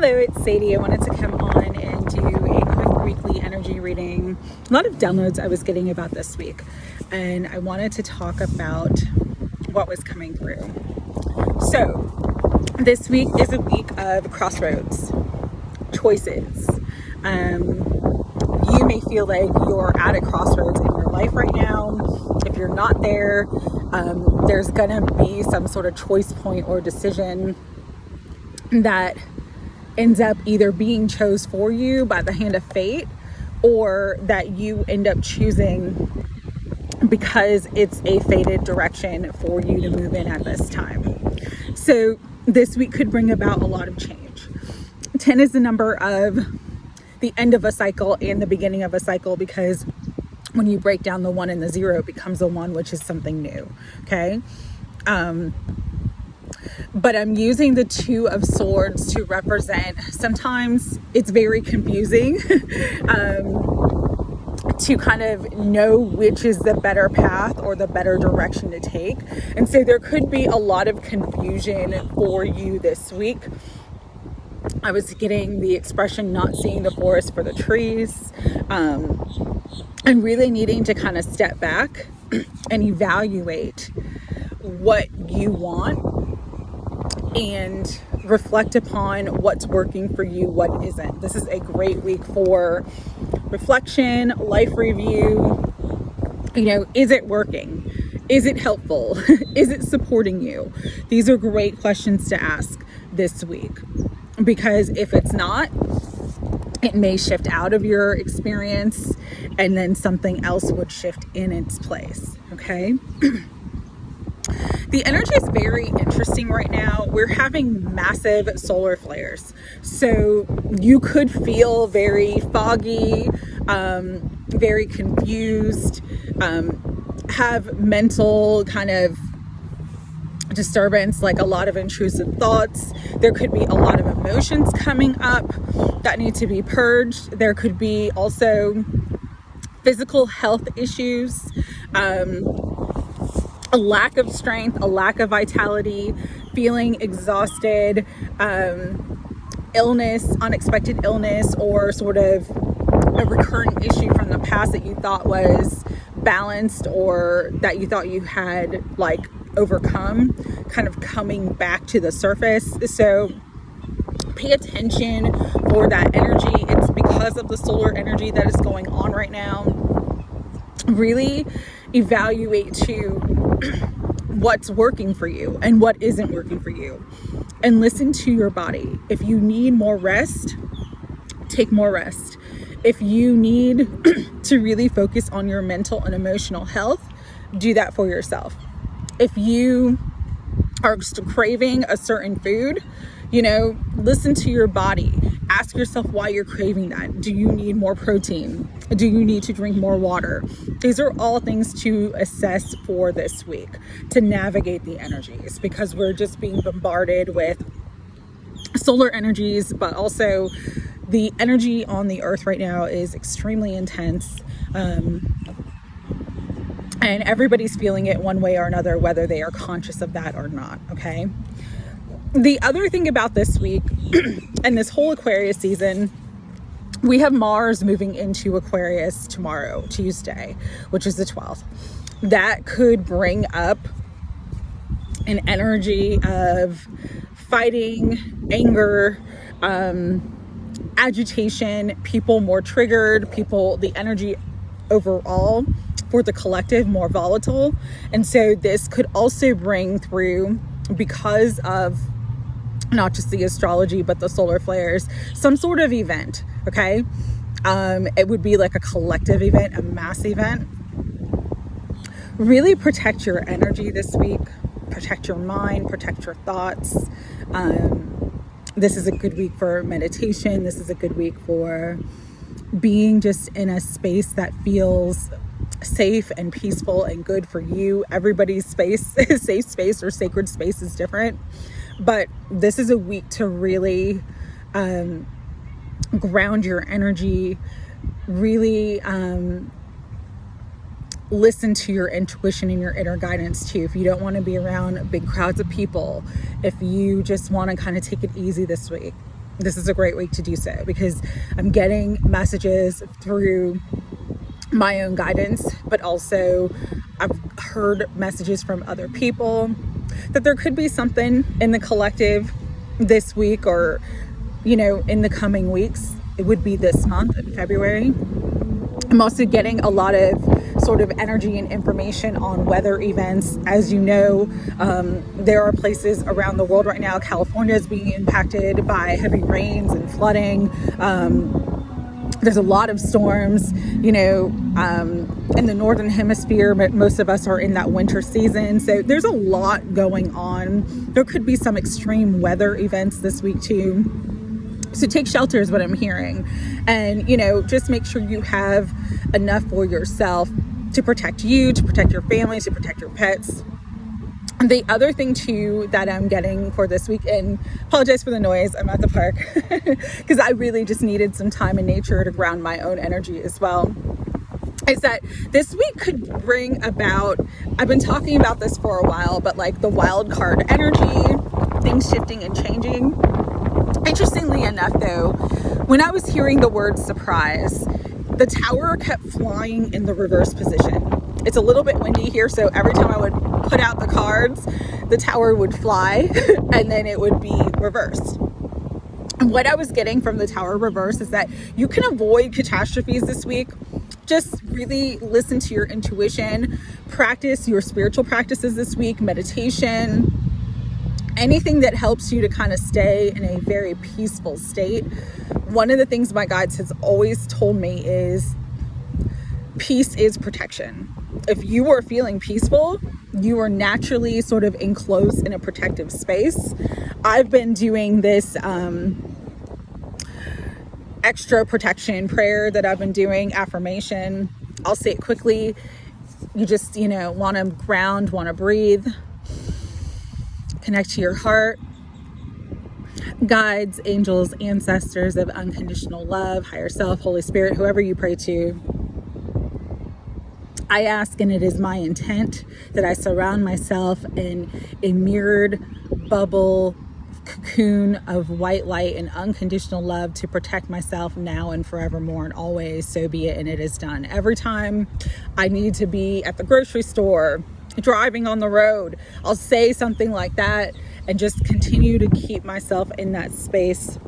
Hello, it's Sadie. I wanted to come on and do a quick weekly energy reading. A lot of downloads I was getting about this week, and I wanted to talk about what was coming through. So this week is a week of crossroads, choices. You may feel like you're at a crossroads in your life right now. If you're not there, there's gonna be some sort of choice point or decision that ends up either being chose for you by the hand of fate, or that you end up choosing because it's a fated direction for you to move in at this time. So this week could bring about a lot of change. 10 is the number of the end of a cycle and the beginning of a cycle, because when you break down the 1 and the 0, it becomes a 1, which is something new. Okay. But I'm using the 2 of Swords to represent, sometimes it's very confusing to kind of know which is the better path or the better direction to take. And so there could be a lot of confusion for you this week. I was getting the expression not seeing the forest for the trees, and really needing to kind of step back and evaluate what you want and reflect upon what's working for you, what isn't. This is a great week for reflection, life review. You know, is it working? Is it helpful? Is it supporting you? These are great questions to ask this week, because if it's not, it may shift out of your experience and then something else would shift in its place. Okay. The energy is very interesting right now. We're having massive solar flares. So you could feel very foggy, very confused, have mental kind of disturbance, like a lot of intrusive thoughts. There could be a lot of emotions coming up that need to be purged. There could be also physical health issues, a lack of strength, a lack of vitality, feeling exhausted, illness, unexpected illness, or sort of a recurring issue from the past that you thought was balanced or that you thought you had like overcome, kind of coming back to the surface. So pay attention for that energy. It's because of the solar energy that is going on right now. Really evaluate to what's working for you and what isn't working for you, and listen to your body. If you need more rest, take more rest. If you need to really focus on your mental and emotional health, do that for yourself. If you are craving a certain food, you know, listen to your body. Ask yourself why you're craving that. Do you need more protein? Do you need to drink more water? These are all things to assess for this week to navigate the energies, because we're just being bombarded with solar energies, but also the energy on the earth right now is extremely intense. And everybody's feeling it one way or another, whether they are conscious of that or not. Okay. The other thing about this week and this whole Aquarius season, we have Mars moving into Aquarius tomorrow, Tuesday, which is the 12th. That could bring up an energy of fighting, anger, agitation, people more triggered, the energy overall for the collective more volatile. And so this could also bring through, because of not just the astrology, but the solar flares, some sort of event. Okay. It would be like a collective event, a mass event. Really protect your energy this week, protect your mind, protect your thoughts. This is a good week for meditation. This is a good week for being just in a space that feels safe and peaceful and good for you. Everybody's space, safe space or sacred space is different. But this is a week to really ground your energy, really listen to your intuition and your inner guidance too. If you don't want to be around big crowds of people, if you just want to kind of take it easy this week, this is a great week to do so, because I'm getting messages through my own guidance, but also I've heard messages from other people that there could be something in the collective this week, or, you know, in the coming weeks. It would be this month in February. I'm also getting a lot of sort of energy and information on weather events. As you know, there are places around the world right now. California is being impacted by heavy rains and flooding. There's a lot of storms, you know, in the northern hemisphere, but most of us are in that winter season. So there's a lot going on. There could be some extreme weather events this week too. So take shelter is what I'm hearing. And, you know, just make sure you have enough for yourself to protect you, to protect your family, to protect your pets. And the other thing too that I'm getting for this week, and apologize for the noise, I'm at the park, because I really just needed some time in nature to ground my own energy as well, is that this week could bring about, I've been talking about this for a while, but like the wild card energy, things shifting and changing. Interestingly enough though, when I was hearing the word surprise, the tower kept flying in the reverse position. It's a little bit windy here, so every time I would put out the cards, the tower would fly and then it would be reversed. And what I was getting from the tower reverse is that you can avoid catastrophes this week. Just really listen to your intuition, practice your spiritual practices this week, meditation, anything that helps you to kind of stay in a very peaceful state. One of the things my guides has always told me is peace is protection. If you are feeling peaceful, you are naturally sort of enclosed in a protective space. I've been doing this extra protection prayer that I've been doing, affirmation. I'll say it quickly. You just, you know, want to ground, want to breathe, connect to your heart. Guides, angels, ancestors of unconditional love, higher self, Holy Spirit, whoever you pray to, I ask, and it is my intent, that I surround myself in a mirrored bubble cocoon of white light and unconditional love to protect myself now and forevermore and always. So be it, and it is done. Every time I need to be at the grocery store, driving on the road, I'll say something like that and just continue to keep myself in that space.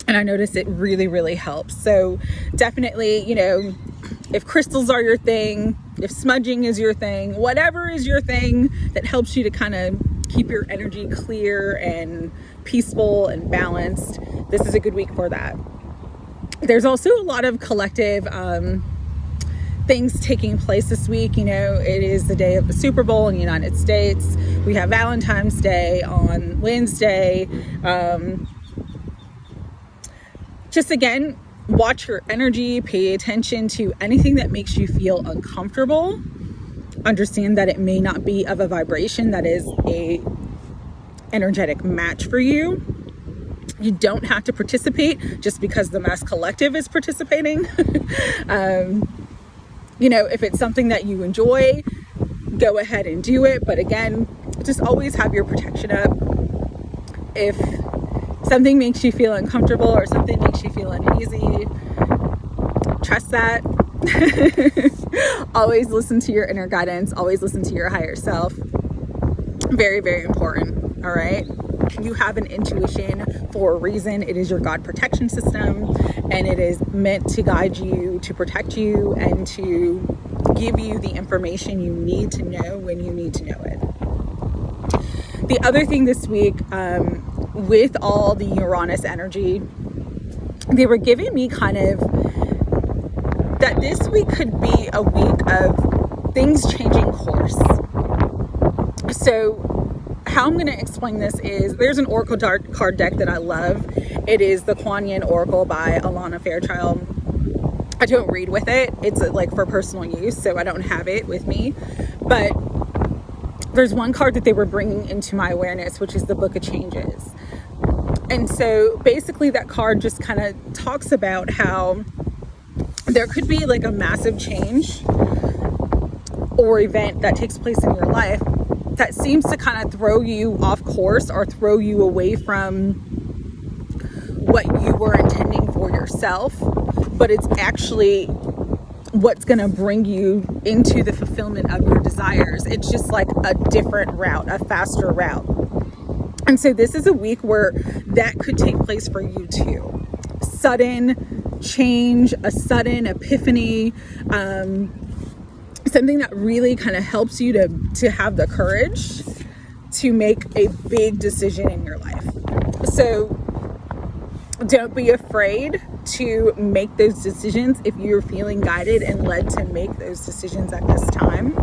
And I notice it really, really helps. So definitely, you know, if crystals are your thing, if smudging is your thing, whatever is your thing that helps you to kind of keep your energy clear and peaceful and balanced, this is a good week for that. There's also a lot of collective things taking place this week. You know, it is the day of the Super Bowl in the United States. We have Valentine's Day on Wednesday. Just again, watch your energy, pay attention to anything that makes you feel uncomfortable. Understand that it may not be of a vibration that is a energetic match for you. You don't have to participate just because the mass collective is participating. You know, if it's something that you enjoy, go ahead and do it. But again, just always have your protection up. If something makes you feel uncomfortable or something makes you feel uneasy, trust that. Always listen to your inner guidance. Always listen to your higher self. Very, very important. All right. You have an intuition for a reason. It is your God protection system, and it is meant to guide you, to protect you, and to give you the information you need to know when you need to know it. The other thing this week, with all the Uranus energy, they were giving me kind of that this week could be a week of things changing course. So how I'm going to explain this is, there's an oracle card deck that I love. It is the Kuan Yin Oracle by Alana Fairchild. I don't read with it. It's like for personal use, so I don't have it with me. But there's one card that they were bringing into my awareness, which is the Book of Changes. And so basically that card just kind of talks about how there could be like a massive change or event that takes place in your life that seems to kind of throw you off course or throw you away from yourself, but it's actually what's going to bring you into the fulfillment of your desires. It's just like a different route, a faster route. And so this is a week where that could take place for you too. Sudden change, a sudden epiphany, something that really kind of helps you to have the courage to make a big decision in your life. So don't be afraid to make those decisions if you're feeling guided and led to make those decisions at this time.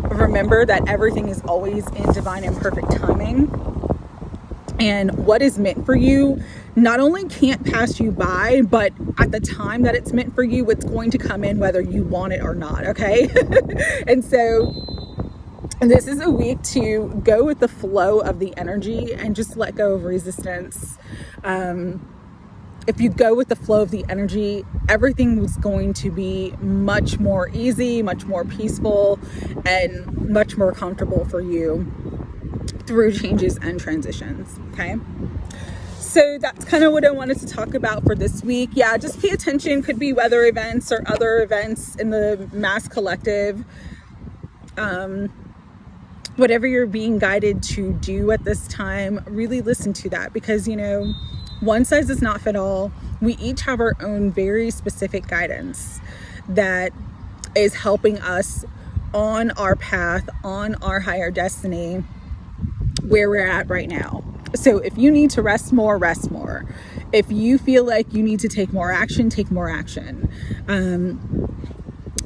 Remember that everything is always in divine and perfect timing. And what is meant for you not only can't pass you by, but at the time that it's meant for you, it's going to come in whether you want it or not, okay? And so this is a week to go with the flow of the energy and just let go of resistance. If you go with the flow of the energy, everything is going to be much more easy, much more peaceful, and much more comfortable for you through changes and transitions, okay? So that's kind of what I wanted to talk about for this week. Yeah, just pay attention. Could be weather events or other events in the mass collective. Whatever you're being guided to do at this time, really listen to that, because, you know, one size does not fit all. We each have our own very specific guidance that is helping us on our path, on our higher destiny, where we're at right now. So if you need to rest more, rest more. If you feel like you need to take more action, take more action.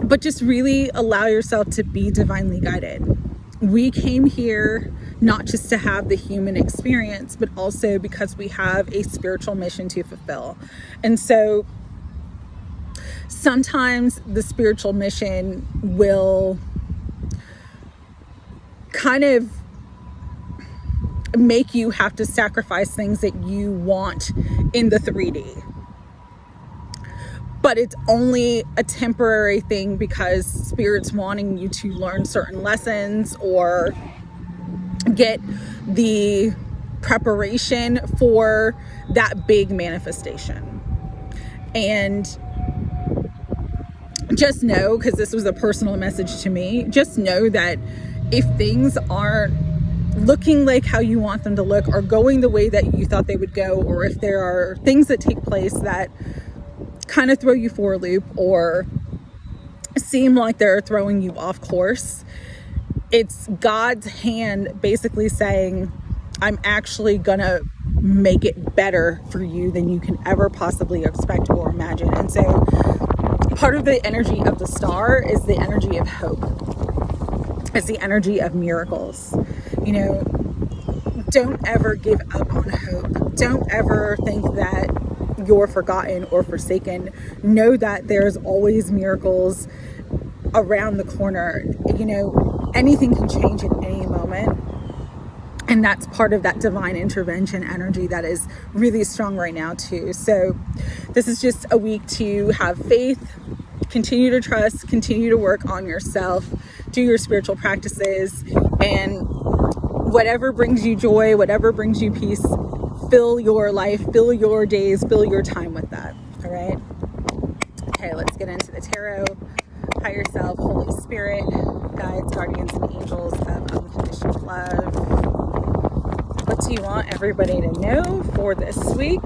But just really allow yourself to be divinely guided. We came here not just to have the human experience, but also because we have a spiritual mission to fulfill. And so sometimes the spiritual mission will kind of make you have to sacrifice things that you want in the 3D. But it's only a temporary thing because Spirit's wanting you to learn certain lessons or get the preparation for that big manifestation. And just know, because this was a personal message to me, just know that if things aren't looking like how you want them to look or going the way that you thought they would go, or if there are things that take place that kind of throw you for a loop or seem like they're throwing you off course, it's God's hand basically saying, I'm actually gonna make it better for you than you can ever possibly expect or imagine. And so part of the energy of the star is the energy of hope. It's the energy of miracles. You know, don't ever give up on hope. Don't ever think that you're forgotten or forsaken. Know that there's always miracles around the corner. You know, anything can change at any moment. And that's part of that divine intervention energy that is really strong right now too. So this is just a week to have faith, continue to trust, continue to work on yourself, do your spiritual practices, and whatever brings you joy, whatever brings you peace, fill your life, fill your days, fill your time with that. All right. Okay, let's get into the tarot. Higher self, Holy Spirit, guides, guardians, and angels of unconditional love. What do you want everybody to know for this week?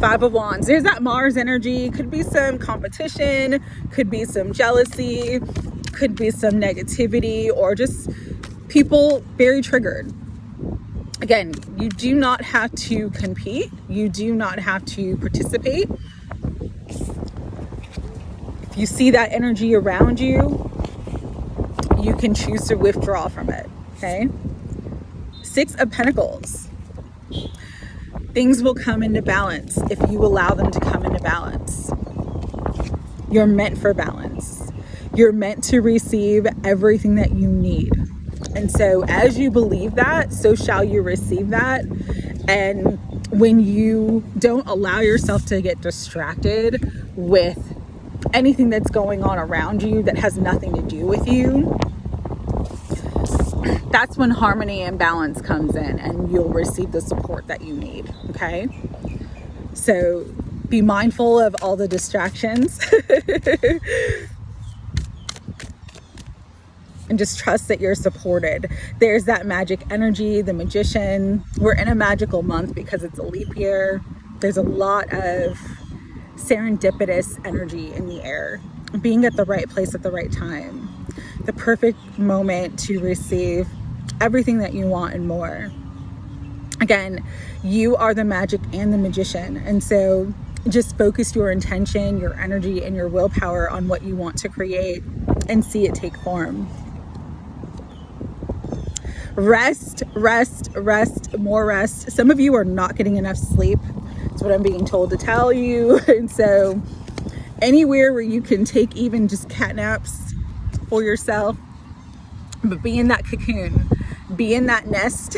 5 of Wands. There's that Mars energy. Could be some competition, could be some jealousy, could be some negativity, or just people very triggered. Again, you do not have to compete. You do not have to participate. If you see that energy around you, you can choose to withdraw from it, okay? 6 of Pentacles. Things will come into balance if you allow them to come into balance. You're meant for balance. You're meant to receive everything that you need. And so as you believe that, so shall you receive that. And when you don't allow yourself to get distracted with anything that's going on around you that has nothing to do with you, that's when harmony and balance comes in and you'll receive the support that you need, okay? So be mindful of all the distractions and just trust that you're supported. There's that magic energy, the magician. We're in a magical month because it's a leap year. There's a lot of serendipitous energy in the air. Being at the right place at the right time. The perfect moment to receive everything that you want and more. Again, you are the magic and the magician. And so just focus your intention, your energy, and your willpower on what you want to create and see it take form. Rest, rest, rest, more rest. Some of you are not getting enough sleep. That's what I'm being told to tell you. And so anywhere where you can take even just cat naps for yourself, but be in that cocoon, be in that nest,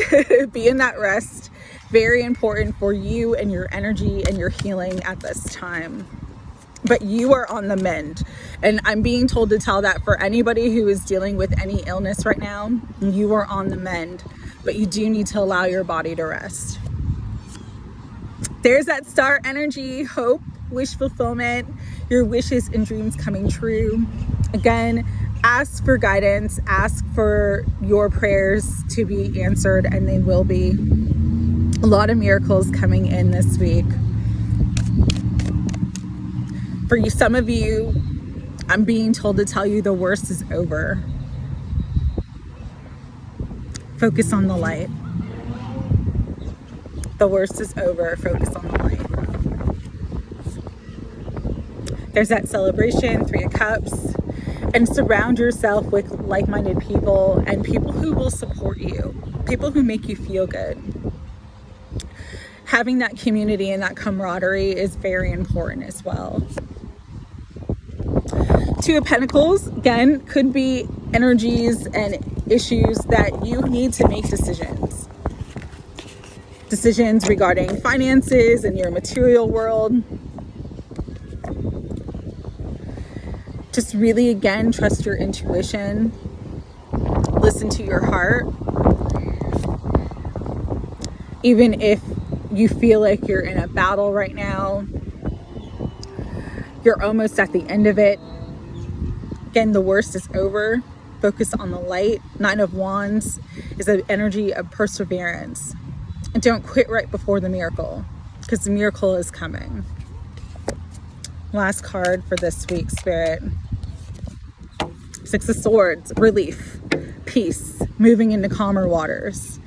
be in that rest. Very important for you and your energy and your healing at this time. But you are on the mend. And I'm being told to tell that for anybody who is dealing with any illness right now, you are on the mend, but you do need to allow your body to rest. There's that star energy, hope, wish fulfillment, your wishes and dreams coming true. Again, ask for guidance, ask for your prayers to be answered, and they will be. A lot of miracles coming in this week. For you, some of you, I'm being told to tell you the worst is over. Focus on the light. The worst is over. Focus on the light. There's that celebration, 3 of Cups. And surround yourself with like-minded people and people who will support you. People who make you feel good. Having that community and that camaraderie is very important as well. 2 of Pentacles, again, could be energies and issues that you need to make decisions. Decisions regarding finances and your material world. Just really, again, trust your intuition. Listen to your heart. Even if you feel like you're in a battle right now, you're almost at the end of it. Again, the worst is over. Focus on the light. 9 of Wands is an energy of perseverance. And don't quit right before the miracle, because the miracle is coming. Last card for this week, Spirit. 6 of Swords, relief, peace, moving into calmer waters.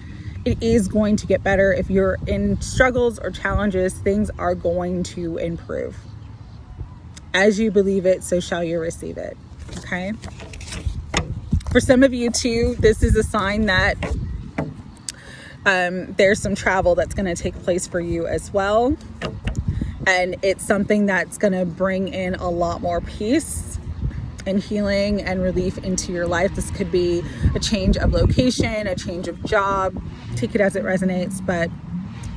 It is going to get better. If you're in struggles or challenges, things are going to improve. As you believe it, so shall you receive it. Okay? For some of you too, this is a sign that there's some travel that's going to take place for you as well. And it's something that's going to bring in a lot more peace and healing and relief into your life. This could be a change of location, a change of job. Take it as it resonates, but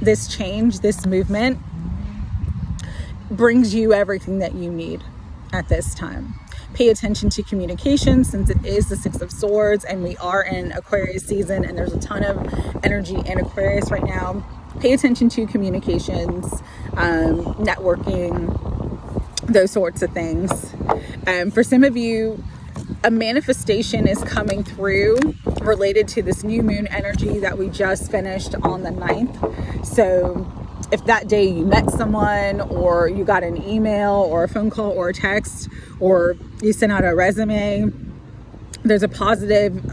this change, this movement brings you everything that you need at this time. Pay attention to communication, since it is the 6 of Swords and we are in Aquarius season and there's a ton of energy in Aquarius right now. Pay attention to communications, networking, those sorts of things. For some of you, a manifestation is coming through related to this new moon energy that we just finished on the 9th. So if that day you met someone, or you got an email or a phone call or a text, or you sent out a resume, there's a positive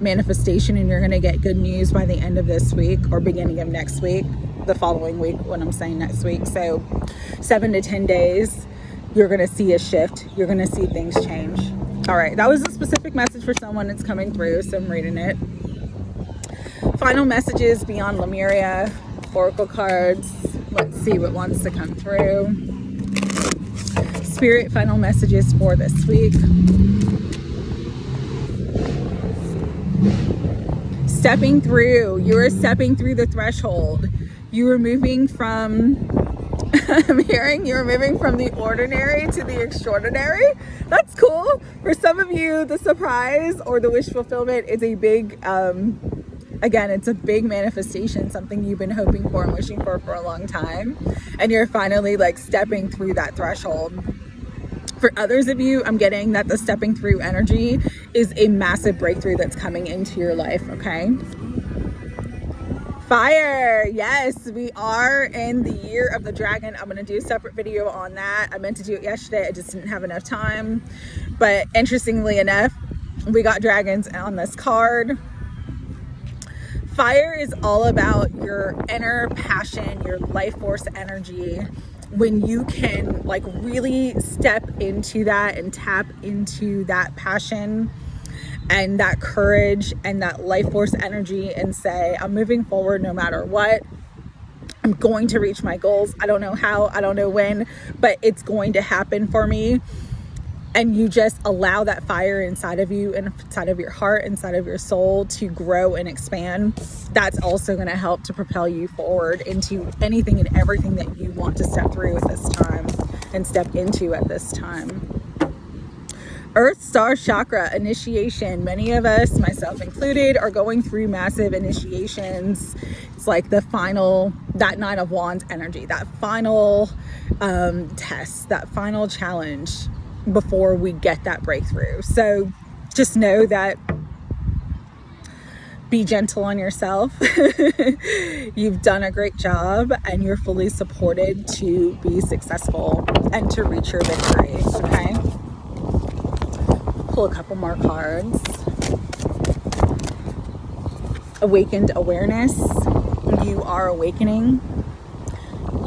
manifestation, and you're going to get good news by the end of this week or beginning of next week, the following week when I'm saying next week. So 7 to 10 days, you're going to see a shift. You're going to see things change. All right, that was a specific message for someone that's coming through, so I'm reading it. Final messages beyond Lemuria, oracle cards. Let's see what wants to come through. Spirit, final messages for this week. Stepping through. You are stepping through the threshold. You are moving from I'm hearing you're moving from the ordinary to the extraordinary. That's cool. For some of you, the surprise or the wish fulfillment is a big Again, it's a big manifestation, something you've been hoping for and wishing for a long time. And you're finally like stepping through that threshold. For others of you, I'm getting that the stepping through energy is a massive breakthrough that's coming into your life, okay? Fire. Yes, we are in the year of the dragon. I'm going to do a separate video on that. I meant to do it yesterday. I just didn't have enough time. But interestingly enough, we got dragons on this card. Fire is all about your inner passion, your life force energy. When you can like really step into that and tap into that passion and that courage and that life force energy and say, I'm moving forward no matter what. I'm going to reach my goals. I don't know how, I don't know when, but it's going to happen for me. And you just allow that fire inside of you, inside of your heart, inside of your soul to grow and expand. That's also going to help to propel you forward into anything and everything that you want to step through at this time and step into at this time. Earth Star Chakra initiation. Many of us, myself included, are going through massive initiations. It's like the final, that Nine of Wands energy, that final test, that final challenge before we get that breakthrough. So just know that, be gentle on yourself. You've done a great job and you're fully supported to be successful and to reach your victory, okay? Pull a couple more cards. Awakened awareness. You are awakening.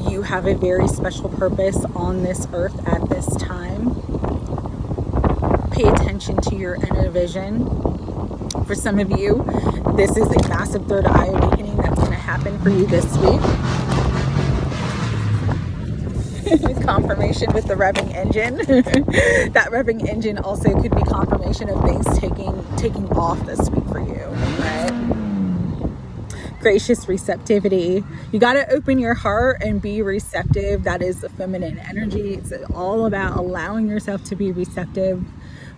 You have a very special purpose on this earth at this time. Pay attention to your inner vision. For some of you, this is a massive third eye awakening that's going to happen for you this week. Confirmation with the revving engine. That revving engine also could be confirmation of things taking off this week for you, right? Gracious receptivity. You got to open your heart and be receptive. That is the feminine energy. It's all about allowing yourself to be receptive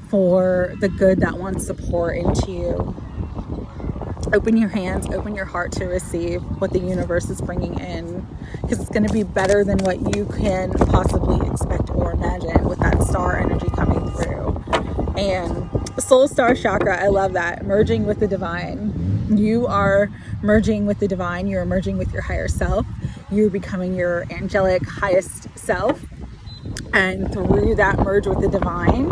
for the good that wants to pour into you. Open your hands, open your heart to receive what the universe is bringing in, because it's going to be better than what you can possibly expect or imagine with that star energy coming through. And soul star chakra, I love that. Merging with the divine. You are merging with the divine. You're merging with your higher self. You're becoming your angelic highest self. And through that merge with the divine,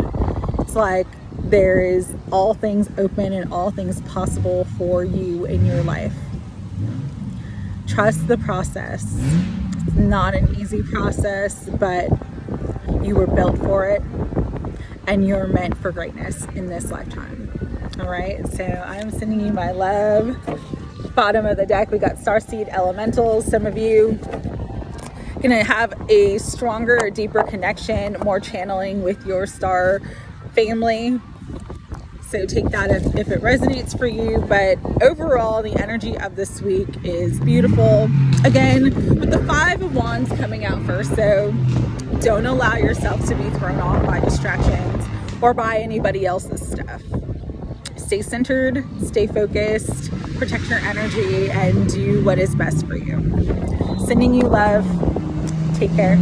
it's like there is all things open and all things possible for you in your life. Trust the process. It's not an easy process, but you were built for it and you're meant for greatness in this lifetime. All right, so I'm sending you my love. Bottom of the deck, we got starseed elementals. Some of you gonna have a stronger, deeper connection, more channeling with your star family. So take that if it resonates for you. But overall, the energy of this week is beautiful. Again, with the Five of Wands coming out first, so don't allow yourself to be thrown off by distractions or by anybody else's stuff. Stay centered, stay focused, protect your energy, and do what is best for you. Sending you love. Take care.